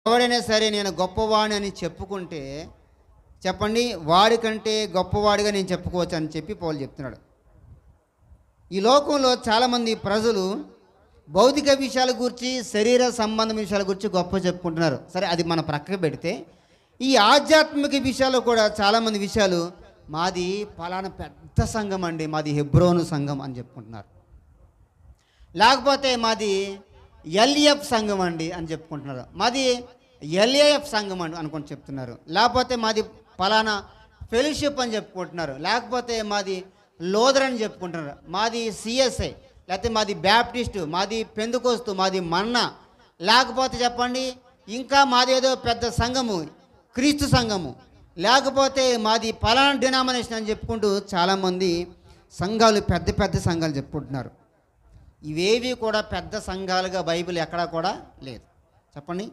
ఎవడైనా సరే నేను గొప్పవాడిని అని చెప్పుకుంటే చెప్పండి, వాడికంటే గొప్పవాడిగా నేను చెప్పుకోవచ్చు అని చెప్పి పౌలు చెప్తున్నాడు. ఈ లోకంలో చాలామంది ప్రజలు భౌతిక విషయాల గురించి, శరీర సంబంధం విషయాల గురించి గొప్ప చెప్పుకుంటున్నారు. సరే, అది మన ప్రక్కకు పెడితే ఈ ఆధ్యాత్మిక విషయాల్లో కూడా చాలామంది విషయాలు మాది పలానా పెద్ద సంఘం అండి, మాది హెబ్రోను సంఘం అని చెప్పుకుంటున్నారు. లేకపోతే మాది ఎల్ఈఎఫ్ సంఘం అండి అని చెప్పుకుంటున్నారు. మాది ఎల్ఏఎఫ్ సంఘం అండి అనుకొని చెప్తున్నారు. లేకపోతే మాది పలానా ఫెలోషిప్ అని చెప్పుకుంటున్నారు. లేకపోతే మాది లోదర్ అని చెప్పుకుంటున్నారు. మాది సిఎస్ఐ, లేకపోతే మాది బ్యాప్టిస్టు, మాది పెందుకోస్తు, మాది మన్నా, లేకపోతే చెప్పండి ఇంకా మాది ఏదో పెద్ద సంఘము, క్రీస్తు సంఘము, లేకపోతే మాది పలానా డినామినేషన్ అని చెప్పుకుంటూ చాలామంది సంఘాలు, పెద్ద పెద్ద సంఘాలు చెప్పుకుంటున్నారు. ఇవేవి కూడా పెద్ద సంఘాలుగా బైబిల్ ఎక్కడా కూడా లేదు. చెప్పండి.